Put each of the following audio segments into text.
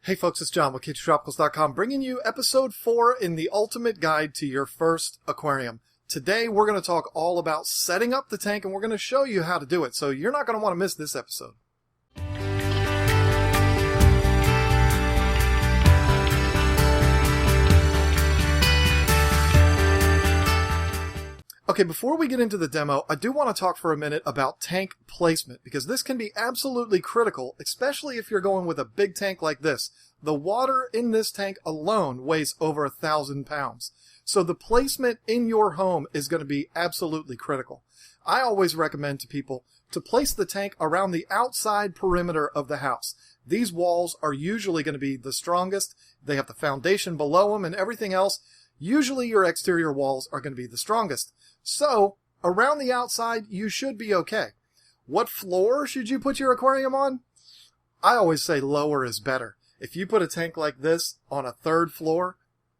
Hey folks, it's John with KGTropicals.com bringing you episode 4 in the ultimate guide to your first aquarium. Today we're going to talk all about setting up the tank and we're going to show you how to do it, so you're not going to want to miss this episode. Okay, before we get into the demo, I do want to talk for a minute about tank placement, because this can be absolutely critical, especially if you're going with a big tank like this. The water in this tank alone weighs over 1,000 pounds. So the placement in your home is going to be absolutely critical. I always recommend to people to place the tank around the outside perimeter of the house. These walls are usually going to be the strongest. They have the foundation below them and everything else. Usually your exterior walls are going to be the strongest. So, around the outside, you should be okay. What floor should you put your aquarium on? I always say lower is better. If you put a tank like this on a 3rd floor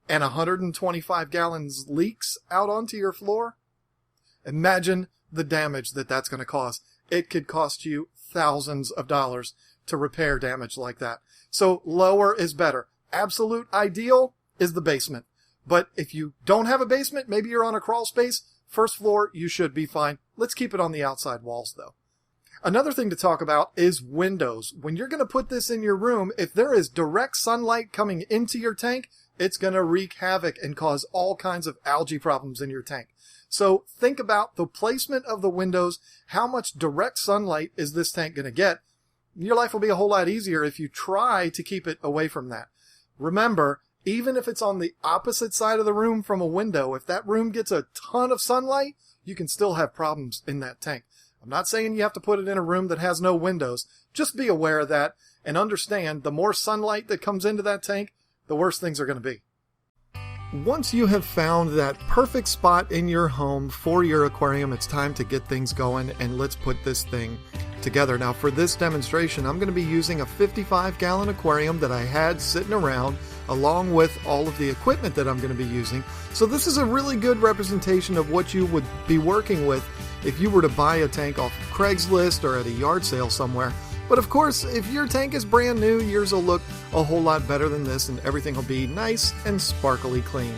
and 125 gallons leaks out onto your floor, imagine the damage that's going to cause. It could cost you thousands of dollars to repair damage like that. So lower is better. Absolute ideal is the basement. But if you don't have a basement, maybe you're on a crawl space, 1st floor, you should be fine. Let's keep it on the outside walls, though. Another thing to talk about is windows. When you're going to put this in your room, if there is direct sunlight coming into your tank, it's going to wreak havoc and cause all kinds of algae problems in your tank. So think about the placement of the windows. How much direct sunlight is this tank going to get? Your life will be a whole lot easier if you try to keep it away from that. Remember, even if it's on the opposite side of the room from a window, if that room gets a ton of sunlight, you can still have problems in that tank. I'm not saying you have to put it in a room that has no windows. Just be aware of that and understand the more sunlight that comes into that tank, the worse things are going to be. Once you have found that perfect spot in your home for your aquarium, it's time to get things going and let's put this thing together. Now for this demonstration, I'm going to be using a 55-gallon aquarium that I had sitting around along with all of the equipment that I'm going to be using. So this is a really good representation of what you would be working with if you were to buy a tank off of Craigslist or at a yard sale somewhere. But of course, if your tank is brand new, yours will look a whole lot better than this and everything will be nice and sparkly clean.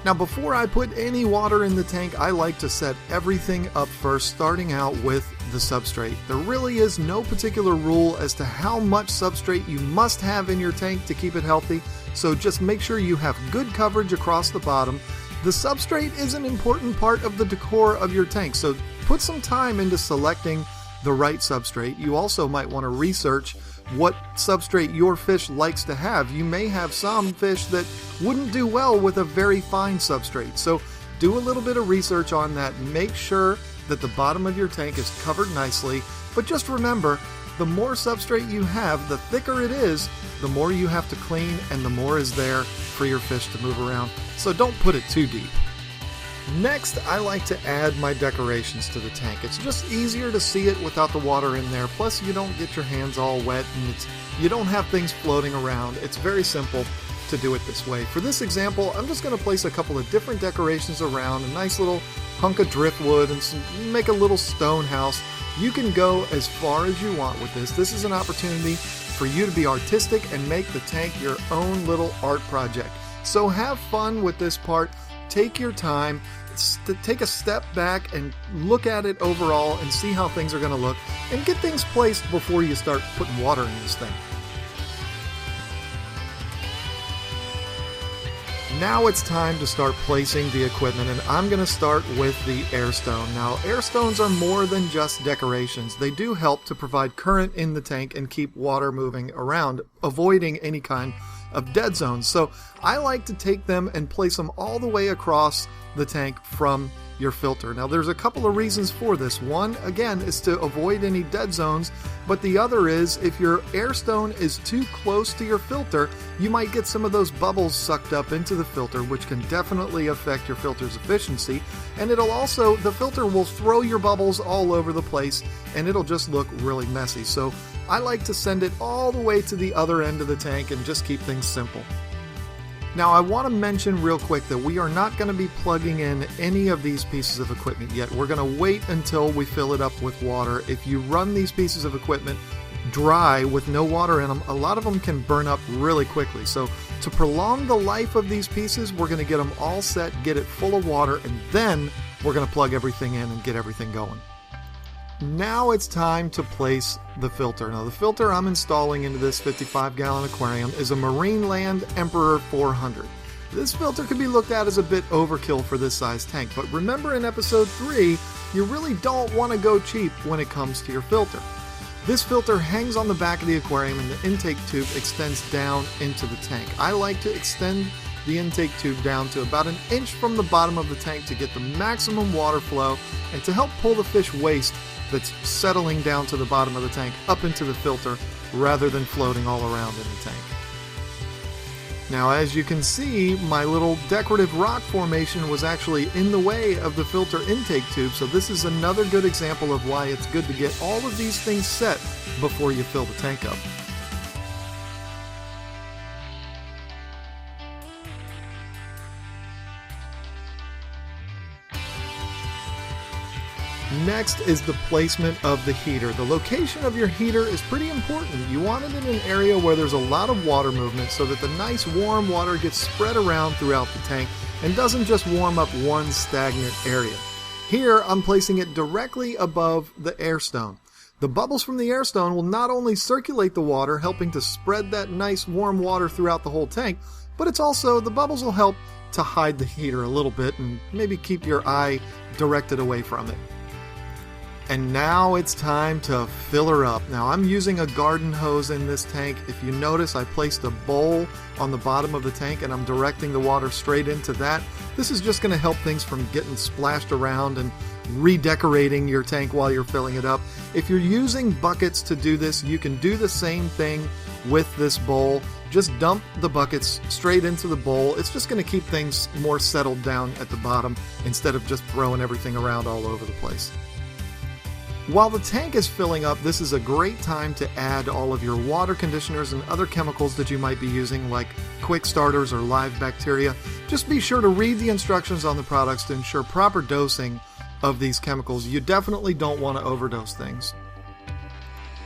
Now before I put any water in the tank, I like to set everything up first, starting out with the substrate. There really is no particular rule as to how much substrate you must have in your tank to keep it healthy, so just make sure you have good coverage across the bottom. The substrate is an important part of the decor of your tank, so put some time into selecting the right substrate. You also might want to research what substrate your fish likes to have. You may have some fish that wouldn't do well with a very fine substrate, so do a little bit of research on that. Make sure that the bottom of your tank is covered nicely, but just remember, the more substrate you have, the thicker it is, the more you have to clean and the more is there for your fish to move around, so don't put it too deep. Next, I like to add my decorations to the tank. It's just easier to see it without the water in there, plus you don't get your hands all wet and you don't have things floating around. It's very simple to do it this way. For this example, I'm just going to place a couple of different decorations around, a nice little hunk of driftwood and make a little stone house. You can go as far as you want with this. This is an opportunity for you to be artistic and make the tank your own little art project. So have fun with this part. Take your time, take a step back and look at it overall and see how things are going to look and get things placed before you start putting water in this thing. Now it's time to start placing the equipment, and I'm going to start with the air stone. Now, air stones are more than just decorations. They do help to provide current in the tank and keep water moving around, avoiding any kind of dead zones. So I like to take them and place them all the way across the tank from your filter. Now there's a couple of reasons for this. One, again, is to avoid any dead zones, but the other is if your air stone is too close to your filter, you might get some of those bubbles sucked up into the filter, which can definitely affect your filter's efficiency, and it'll also, the filter will throw your bubbles all over the place and it'll just look really messy. So I like to send it all the way to the other end of the tank and just keep things simple. Now I want to mention real quick that we are not going to be plugging in any of these pieces of equipment yet. We're going to wait until we fill it up with water. If you run these pieces of equipment dry with no water in them, a lot of them can burn up really quickly. So to prolong the life of these pieces, we're going to get them all set, get it full of water, and then we're going to plug everything in and get everything going. Now it's time to place the filter. Now the filter I'm installing into this 55-gallon aquarium is a Marineland Emperor 400. This filter could be looked at as a bit overkill for this size tank, but remember in episode 3, you really don't want to go cheap when it comes to your filter. This filter hangs on the back of the aquarium and the intake tube extends down into the tank. I like to extend the intake tube down to about an inch from the bottom of the tank to get the maximum water flow and to help pull the fish waste that's settling down to the bottom of the tank up into the filter rather than floating all around in the tank. Now, as you can see, my little decorative rock formation was actually in the way of the filter intake tube, so this is another good example of why it's good to get all of these things set before you fill the tank up. Next is the placement of the heater. The location of your heater is pretty important. You want it in an area where there's a lot of water movement so that the nice warm water gets spread around throughout the tank and doesn't just warm up one stagnant area. Here I'm placing it directly above the air stone. The bubbles from the air stone will not only circulate the water, helping to spread that nice warm water throughout the whole tank, but it's also, the bubbles will help to hide the heater a little bit and maybe keep your eye directed away from it. And now it's time to fill her up. Now I'm using a garden hose in this tank. If you notice, I placed a bowl on the bottom of the tank and I'm directing the water straight into that. This is just going to help things from getting splashed around and redecorating your tank while you're filling it up. If you're using buckets to do this, you can do the same thing with this bowl. Just dump the buckets straight into the bowl. It's just going to keep things more settled down at the bottom instead of just throwing everything around all over the place. While the tank is filling up, this is a great time to add all of your water conditioners and other chemicals that you might be using, like quick starters or live bacteria. Just be sure to read the instructions on the products to ensure proper dosing of these chemicals. You definitely don't want to overdose things.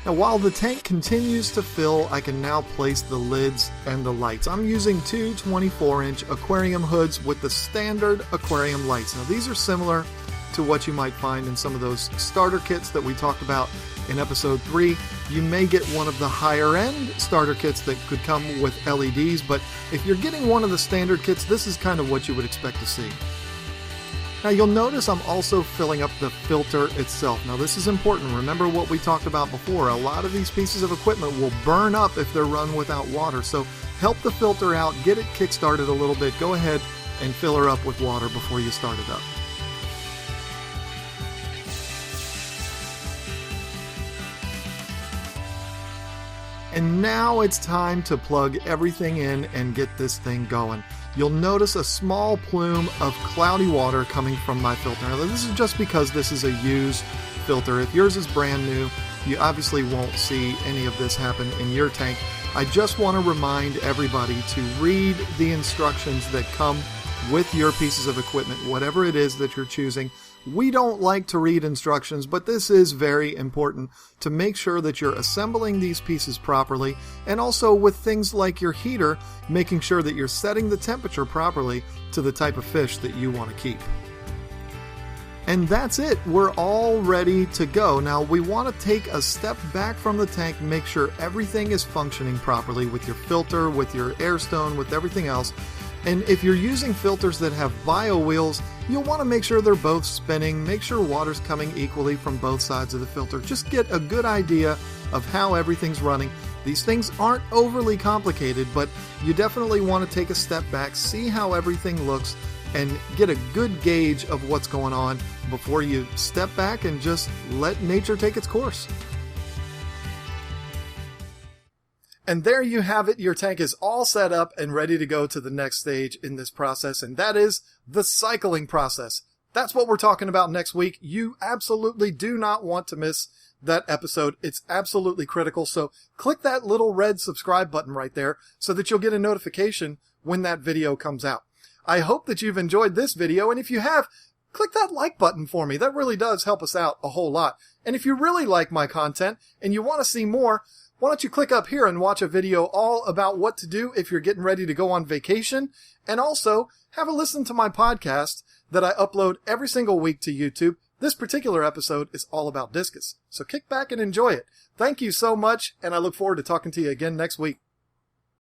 Now, while the tank continues to fill, I can now place the lids and the lights. I'm using two 24-inch aquarium hoods with the standard aquarium lights. Now, these are similar to what you might find in some of those starter kits that we talked about in episode 3. You may get one of the higher end starter kits that could come with LEDs, but if you're getting one of the standard kits, this is kind of what you would expect to see. Now you'll notice I'm also filling up the filter itself. Now this is important. Remember what we talked about before. A lot of these pieces of equipment will burn up if they're run without water, so help the filter out, get it kick-started a little bit. Go ahead and fill her up with water before you start it up. And now it's time to plug everything in and get this thing going. You'll notice a small plume of cloudy water coming from my filter. Now this is just because this is a used filter. If yours is brand new, you obviously won't see any of this happen in your tank. I just want to remind everybody to read the instructions that come with your pieces of equipment, whatever it is that you're choosing. We don't like to read instructions, but this is very important to make sure that you're assembling these pieces properly, and also with things like your heater, making sure that you're setting the temperature properly to the type of fish that you want to keep. And that's it. We're all ready to go. Now we want to take a step back from the tank, make sure everything is functioning properly with your filter, with your air stone, with everything else. And if you're using filters that have bio wheels, you'll want to make sure they're both spinning, make sure water's coming equally from both sides of the filter. Just get a good idea of how everything's running. These things aren't overly complicated, but you definitely want to take a step back, see how everything looks, and get a good gauge of what's going on before you step back and just let nature take its course. And there you have it. Your tank is all set up and ready to go to the next stage in this process, and that is the cycling process. That's what we're talking about next week. You absolutely do not want to miss that episode. It's absolutely critical. So click that little red subscribe button right there so that you'll get a notification when that video comes out. I hope that you've enjoyed this video, and if you have, click that like button for me. That really does help us out a whole lot. And if you really like my content and you want to see more, why don't you click up here and watch a video all about what to do if you're getting ready to go on vacation, and also have a listen to my podcast that I upload every single week to YouTube. This particular episode is all about discus, so kick back and enjoy it. Thank you so much, and I look forward to talking to you again next week.